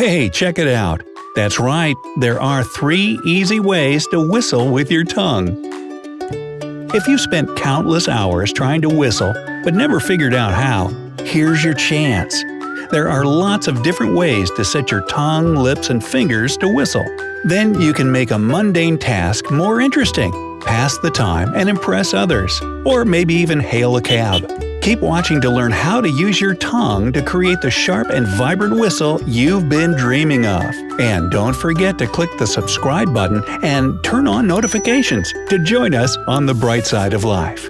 Hey, check it out! That's right, there are 3 easy ways to whistle with your tongue. If you've spent countless hours trying to whistle but never figured out how, here's your chance. There are lots of different ways to set your tongue, lips, and fingers to whistle. Then you can make a mundane task more interesting, pass the time, and impress others, or maybe even hail a cab. Keep watching to learn how to use your tongue to create the sharp and vibrant whistle you've been dreaming of. And don't forget to click the subscribe button and turn on notifications to join us on the bright side of life.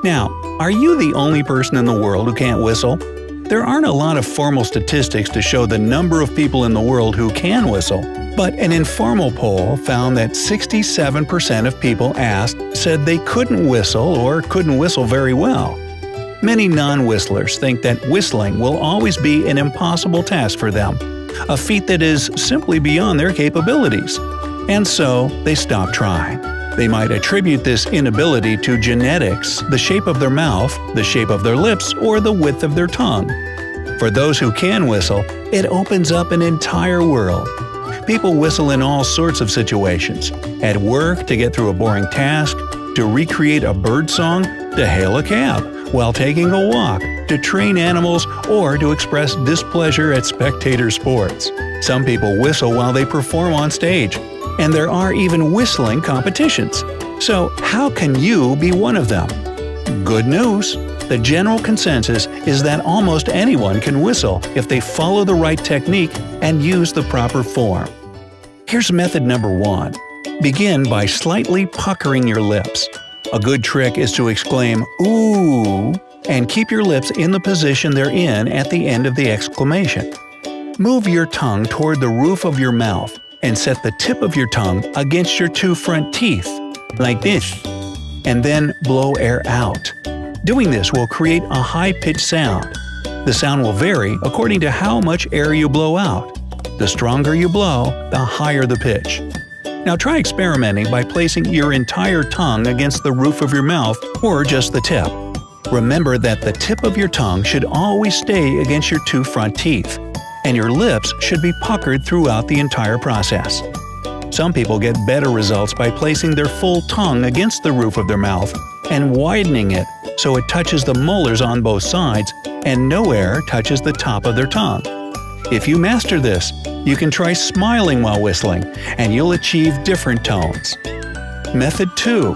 Now, are you the only person in the world who can't whistle? There aren't a lot of formal statistics to show the number of people in the world who can whistle, but an informal poll found that 67% of people asked said they couldn't whistle or couldn't whistle very well. Many non-whistlers think that whistling will always be an impossible task for them, a feat that is simply beyond their capabilities. And so, they stop trying. They might attribute this inability to genetics, the shape of their mouth, the shape of their lips, or the width of their tongue. For those who can whistle, it opens up an entire world. People whistle in all sorts of situations – at work to get through a boring task, to recreate a bird song, to hail a cab, while taking a walk, to train animals, or to express displeasure at spectator sports. Some people whistle while they perform on stage, and there are even whistling competitions. So how can you be one of them? Good news! The general consensus is that almost anyone can whistle if they follow the right technique and use the proper form. Here's method number 1. Begin by slightly puckering your lips. A good trick is to exclaim "ooh" and keep your lips in the position they're in at the end of the exclamation. Move your tongue toward the roof of your mouth and set the tip of your tongue against your 2 front teeth, like this, and then blow air out. Doing this will create a high-pitched sound. The sound will vary according to how much air you blow out. The stronger you blow, the higher the pitch. Now try experimenting by placing your entire tongue against the roof of your mouth or just the tip. Remember that the tip of your tongue should always stay against your 2 front teeth, and your lips should be puckered throughout the entire process. Some people get better results by placing their full tongue against the roof of their mouth and widening it so it touches the molars on both sides and no air touches the top of their tongue. If you master this, you can try smiling while whistling, and you'll achieve different tones. Method 2.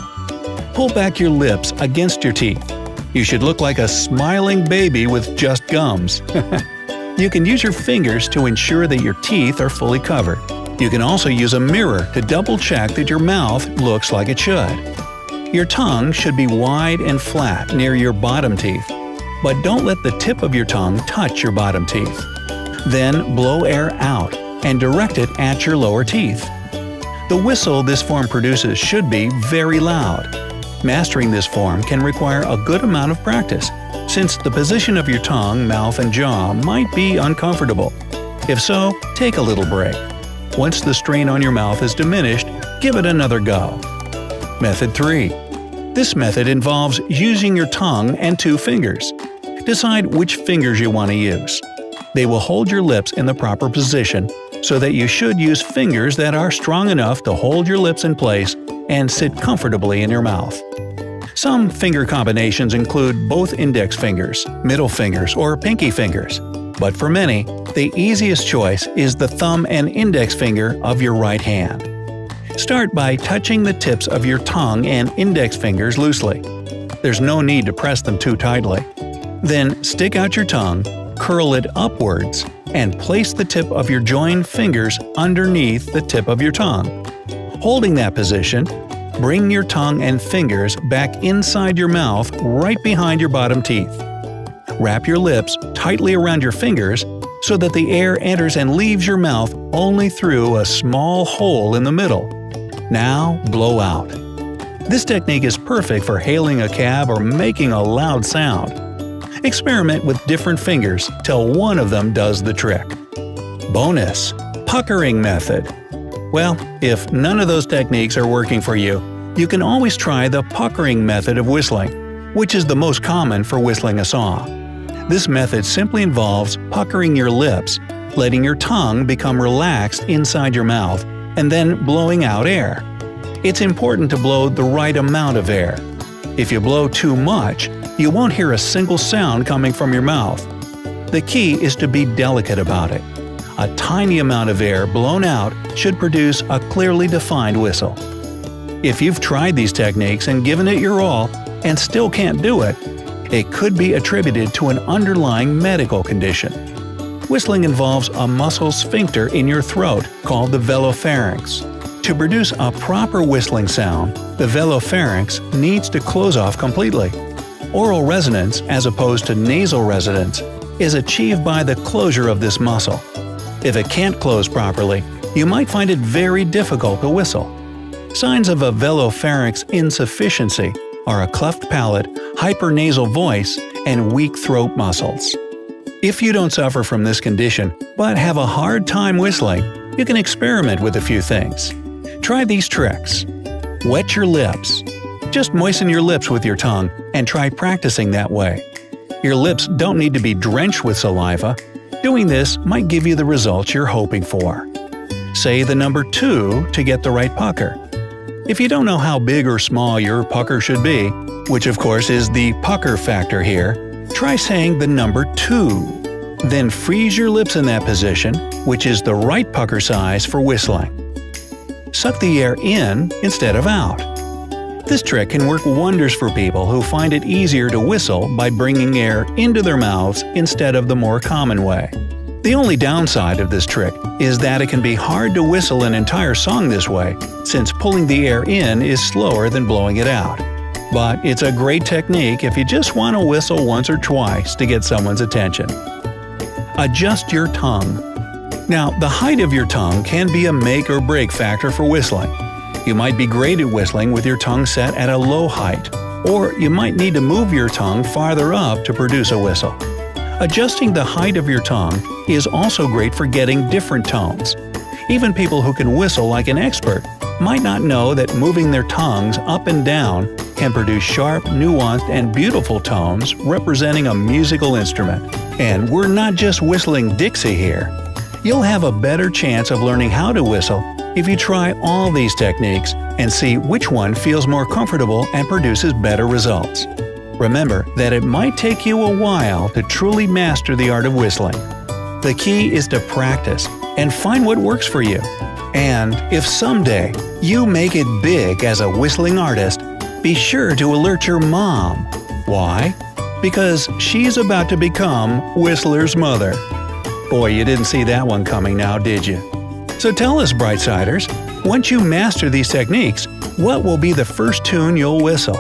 Pull back your lips against your teeth. You should look like a smiling baby with just gums. You can use your fingers to ensure that your teeth are fully covered. You can also use a mirror to double-check that your mouth looks like it should. Your tongue should be wide and flat near your bottom teeth, but don't let the tip of your tongue touch your bottom teeth. Then blow air out and direct it at your lower teeth. The whistle this form produces should be very loud. Mastering this form can require a good amount of practice, since the position of your tongue, mouth, and jaw might be uncomfortable. If so, take a little break. Once the strain on your mouth is diminished, give it another go. Method 3. This method involves using your tongue and 2 fingers. Decide which fingers you want to use. They will hold your lips in the proper position, so that you should use fingers that are strong enough to hold your lips in place and sit comfortably in your mouth. Some finger combinations include both index fingers, middle fingers, or pinky fingers. But for many, the easiest choice is the thumb and index finger of your right hand. Start by touching the tips of your tongue and index fingers loosely. There's no need to press them too tightly. Then stick out your tongue, curl it upwards, and place the tip of your joined fingers underneath the tip of your tongue. Holding that position, bring your tongue and fingers back inside your mouth right behind your bottom teeth. Wrap your lips tightly around your fingers so that the air enters and leaves your mouth only through a small hole in the middle. Now blow out. This technique is perfect for hailing a cab or making a loud sound. Experiment with different fingers till one of them does the trick. Bonus: puckering method. Well, if none of those techniques are working for you, you can always try the puckering method of whistling, which is the most common for whistling a song. This method simply involves puckering your lips, letting your tongue become relaxed inside your mouth, and then blowing out air. It's important to blow the right amount of air. If you blow too much, you won't hear a single sound coming from your mouth. The key is to be delicate about it. A tiny amount of air blown out should produce a clearly defined whistle. If you've tried these techniques and given it your all and still can't do it, it could be attributed to an underlying medical condition. Whistling involves a muscle sphincter in your throat called the velopharynx. To produce a proper whistling sound, the velopharynx needs to close off completely. Oral resonance, as opposed to nasal resonance, is achieved by the closure of this muscle. If it can't close properly, you might find it very difficult to whistle. Signs of a velopharynx insufficiency are a cleft palate, hypernasal voice, and weak throat muscles. If you don't suffer from this condition but have a hard time whistling, you can experiment with a few things. Try these tricks. Wet your lips. Just moisten your lips with your tongue and try practicing that way. Your lips don't need to be drenched with saliva. Doing this might give you the results you're hoping for. Say the number 2 to get the right pucker. If you don't know how big or small your pucker should be, which of course is the pucker factor here, try saying the number 2. Then freeze your lips in that position, which is the right pucker size for whistling. Suck the air in instead of out. This trick can work wonders for people who find it easier to whistle by bringing air into their mouths instead of the more common way. The only downside of this trick is that it can be hard to whistle an entire song this way, since pulling the air in is slower than blowing it out. But it's a great technique if you just want to whistle once or twice to get someone's attention. Adjust your tongue. Now, the height of your tongue can be a make or break factor for whistling. You might be great at whistling with your tongue set at a low height, or you might need to move your tongue farther up to produce a whistle. Adjusting the height of your tongue is also great for getting different tones. Even people who can whistle like an expert might not know that moving their tongues up and down can produce sharp, nuanced, and beautiful tones representing a musical instrument. And we're not just whistling Dixie here. You'll have a better chance of learning how to whistle if you try all these techniques and see which one feels more comfortable and produces better results. Remember that it might take you a while to truly master the art of whistling. The key is to practice and find what works for you. And if someday you make it big as a whistling artist, be sure to alert your mom. Why? Because she's about to become Whistler's mother. Boy, you didn't see that one coming now, did you? So tell us, Brightsiders, once you master these techniques, what will be the first tune you'll whistle?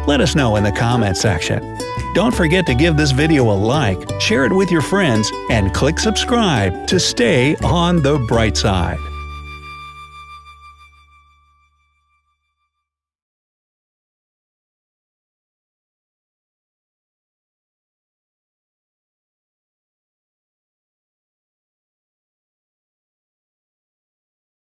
Let us know in the comment section. Don't forget to give this video a like, share it with your friends, and click subscribe to stay on the bright side.